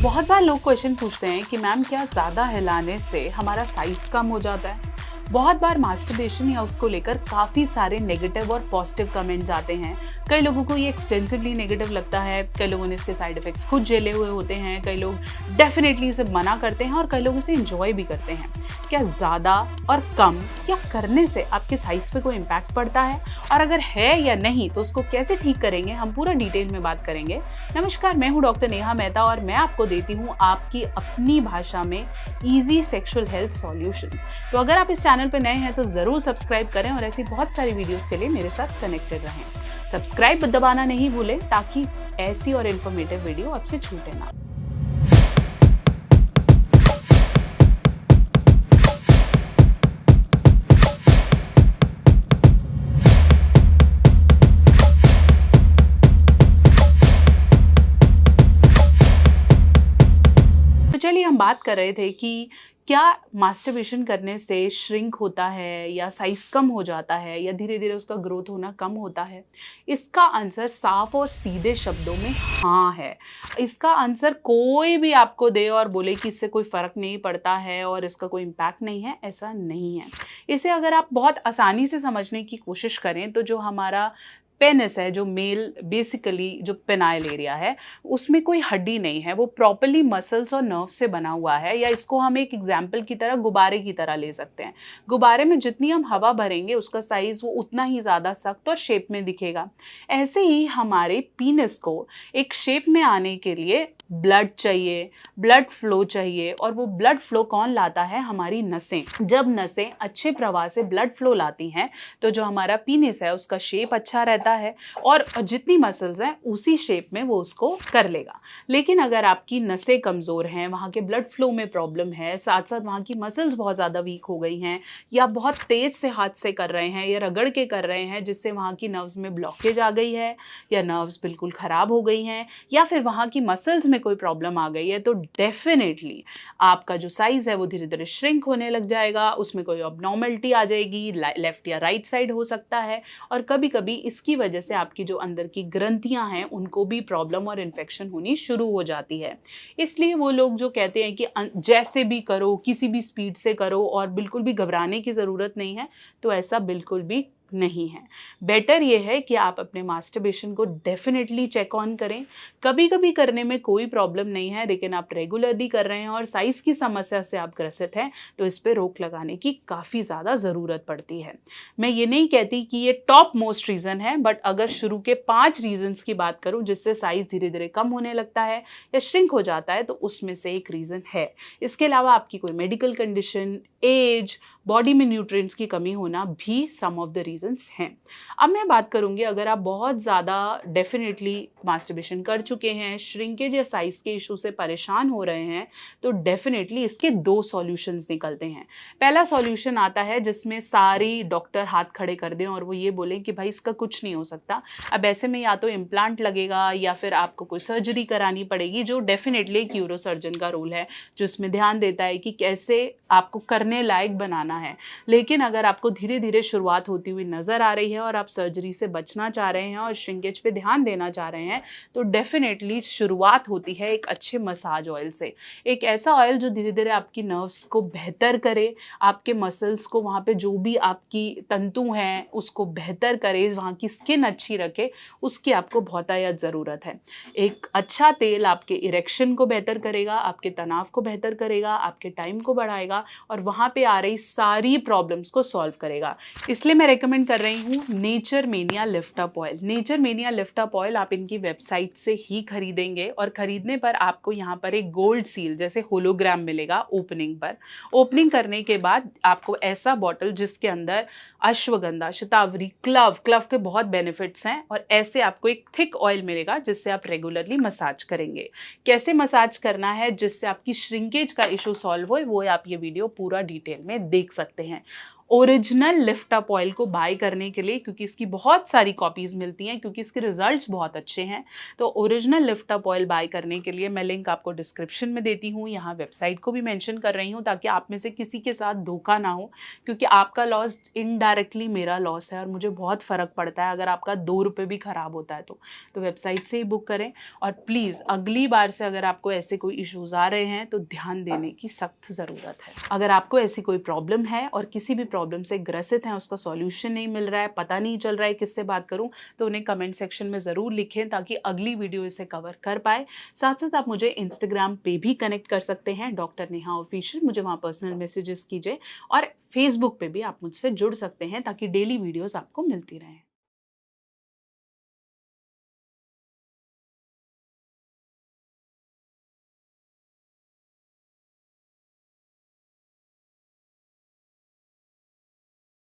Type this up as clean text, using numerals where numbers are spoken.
बहुत बार लोग क्वेश्चन पूछते हैं कि मैम क्या ज़्यादा हिलाने से हमारा साइज़ कम हो जाता है। बहुत बार मास्टरबेशन या उसको लेकर काफ़ी सारे नेगेटिव और पॉजिटिव कमेंट्स आते हैं। कई लोगों को ये एक्सटेंसिवली नेगेटिव लगता है, कई लोगों ने इसके साइड इफ़ेक्ट्स खुद झेले हुए होते हैं, कई लोग डेफिनेटली इसे मना करते हैं और कई लोग इसे इंजॉय भी करते हैं। क्या ज़्यादा और कम या करने से आपके साइज़ पे कोई इम्पैक्ट पड़ता है, और अगर है या नहीं तो उसको कैसे ठीक करेंगे, हम पूरा डिटेल में बात करेंगे। नमस्कार, मैं हूँ डॉक्टर नेहा मेहता और मैं आपको देती हूँ आपकी अपनी भाषा में ईजी सेक्सुअल हेल्थ सॉल्यूशंस। तो अगर आप इस चैनल पर नए हैं तो ज़रूर सब्सक्राइब करें और ऐसी बहुत सारी वीडियोस के लिए मेरे साथ कनेक्टेड रहें। सब्सक्राइब दबाना नहीं भूलें ताकि ऐसी और इन्फॉर्मेटिव वीडियो आपसे छूटे ना। तो चलिए, हम बात कर रहे थे कि क्या मास्टरबेशन करने से श्रिंक होता है या साइज कम हो जाता है या धीरे धीरे उसका ग्रोथ होना कम होता है। इसका आंसर साफ और सीधे शब्दों में हाँ है। इसका आंसर कोई भी आपको दे और बोले कि इससे कोई फ़र्क नहीं पड़ता है और इसका कोई इम्पैक्ट नहीं है, ऐसा नहीं है। इसे अगर आप बहुत आसानी से समझने की कोशिश करें तो जो हमारा पेनिस है, जो मेल बेसिकली जो पेनाइल एरिया है, उसमें कोई हड्डी नहीं है, वो प्रॉपरली मसल्स और नर्व से बना हुआ है। या इसको हम एक एग्जाम्पल की तरह गुब्बारे की तरह ले सकते हैं। गुब्बारे में जितनी हम हवा भरेंगे उसका साइज वो उतना ही ज़्यादा सख्त और शेप में दिखेगा। ऐसे ही हमारे पीनिस को एक शेप में आने के लिए ब्लड चाहिए, ब्लड फ्लो चाहिए, और वो ब्लड फ्लो कौन लाता है? हमारी नसें। जब नसें अच्छे प्रवाह से ब्लड फ्लो लाती हैं तो जो हमारा पीनिस है उसका शेप अच्छा रहता है और जितनी मसल्स हैं उसी शेप में वो उसको कर लेगा। लेकिन अगर आपकी नसें कमज़ोर हैं, वहाँ के ब्लड फ्लो में प्रॉब्लम है, साथ साथ वहाँ की मसल्स बहुत ज़्यादा वीक हो गई हैं, या बहुत तेज़ से हाथ से कर रहे हैं या रगड़ के कर रहे हैं जिससे वहाँ की नर्व्स में ब्लॉकेज आ गई है, या नर्व्स बिल्कुल ख़राब हो गई हैं, या फिर वहाँ की मसल्स में कोई प्रॉब्लम आ गई है, तो डेफिनेटली आपका जो साइज़ है वो धीरे धीरे श्रिंक होने लग जाएगा। उसमें कोई अबनॉर्मलिटी आ जाएगी, लेफ्ट या राइट साइड हो सकता है, और कभी कभी इसकी वजह से आपकी जो अंदर की ग्रंथियां हैं उनको भी प्रॉब्लम और इन्फेक्शन होनी शुरू हो जाती है। इसलिए वो लोग जो कहते हैं कि जैसे भी करो, किसी भी स्पीड से करो और बिल्कुल भी घबराने की ज़रूरत नहीं है, तो ऐसा बिल्कुल भी नहीं है। बेटर ये है कि आप अपने मास्टरबेशन को डेफिनेटली चेक ऑन करें। कभी कभी करने में कोई प्रॉब्लम नहीं है, लेकिन आप रेगुलरली कर रहे हैं और साइज़ की समस्या से आप ग्रसित हैं तो इस पर रोक लगाने की काफ़ी ज़्यादा ज़रूरत पड़ती है। मैं ये नहीं कहती कि ये टॉप मोस्ट रीज़न है, बट अगर शुरू के 5 रीजंस की बात करूँ जिससे साइज़ धीरे धीरे कम होने लगता है या श्रिंक हो जाता है, तो उसमें से एक रीज़न है। इसके अलावा आपकी कोई मेडिकल कंडीशन, एज, बॉडी में न्यूट्रिएंट्स की कमी होना भी सम ऑफ द रीजंस हैं। अब मैं बात करूंगी, अगर आप बहुत ज़्यादा डेफिनेटली मास्टरबेशन कर चुके हैं, श्रिंकेज या साइज़ के इशू से परेशान हो रहे हैं, तो डेफिनेटली इसके 2 सॉल्यूशंस निकलते हैं। पहला सॉल्यूशन आता है जिसमें सारी डॉक्टर हाथ खड़े कर दें और वो ये बोलें कि भाई इसका कुछ नहीं हो सकता। अब ऐसे में या तो इम्प्लांट लगेगा या फिर आपको कोई सर्जरी करानी पड़ेगी, जो डेफिनेटली एक यूरोसर्जन का रोल है जो इसमें ध्यान देता है कि कैसे आपको करने लायक बनाना है। लेकिन अगर आपको धीरे धीरे शुरुआत होती हुई नज़र आ रही है और आप सर्जरी से बचना चाह रहे हैं और श्रिंकेज पे ध्यान देना चाह रहे हैं, तो डेफिनेटली शुरुआत होती है एक अच्छे मसाज ऑयल से। एक ऐसा ऑयल जो धीरे धीरे आपकी नर्व्स को बेहतर करे, आपके मसल्स को, वहाँ पे जो भी आपकी तंतु हैं उसको बेहतर करे, वहाँ की स्किन अच्छी रखे, उसकी आपको बहुतायत ज़रूरत है। एक अच्छा तेल आपके इरेक्शन को बेहतर करेगा, आपके तनाव को बेहतर करेगा, आपके टाइम को बढ़ाएगा और वहाँ पे आ रही सारी प्रॉब्लम्स को सॉल्व करेगा। इसलिए मैं रेकमेंड कर रही हूँ nature mania lift up oil. Nature mania lift up oil आप इनकी वेबसाइट से ही खरीदेंगे और खरीदने पर आपको यहाँ पर एक गोल्ड सील जैसे होलोग्राम मिलेगा ओपनिंग पर। ओपनिंग करने के बाद आपको ऐसा बॉटल जिसके अंदर अश्वगंधा, शतावरी, क्लव के बहुत बेनिफिट्स हैं, और ऐसे आपको एक थिक ऑयल मिलेगा जिससे आप रेगुलरली मसाज करेंगे। कैसे मसाज करना है जिससे आपकी श्रिंकेज का इशू सॉल्व हो, वो आप ये वीडियो पूरा डिटेल में देख सकते हैं। ओरिजिनल लिफ्ट अप ऑयल को बाय करने के लिए, क्योंकि इसकी बहुत सारी कॉपीज़ मिलती हैं, क्योंकि इसके रिजल्ट्स बहुत अच्छे हैं, तो original lift up oil bye करने के लिए मैं लिंक आपको डिस्क्रिप्शन में देती हूँ, यहाँ वेबसाइट को भी मेंशन कर रही हूँ, ताकि आप में से किसी के साथ धोखा ना हो, क्योंकि आपका लॉस इनडायरेक्टली मेरा लॉस है और मुझे बहुत फ़र्क पड़ता है अगर आपका 2 रुपये भी ख़राब होता है तो वेबसाइट से ही बुक करें। और प्लीज़ अगली बार से अगर आपको ऐसे कोई इश्यूज़ आ रहे हैं तो ध्यान देने की सख्त ज़रूरत है। अगर आपको ऐसी कोई प्रॉब्लम है और किसी भी प्रॉब्लम से ग्रसित हैं, उसका सॉल्यूशन नहीं मिल रहा है, पता नहीं चल रहा है किससे बात करूं, तो उन्हें कमेंट सेक्शन में ज़रूर लिखें ताकि अगली वीडियो इसे कवर कर पाए। साथ साथ आप मुझे इंस्टाग्राम पे भी कनेक्ट कर सकते हैं, डॉक्टर नेहा ऑफिशियल, मुझे वहाँ पर्सनल मैसेजेस कीजिए, और फेसबुक पे भी आप मुझसे जुड़ सकते हैं ताकि डेली वीडियोज़ आपको मिलती रहें।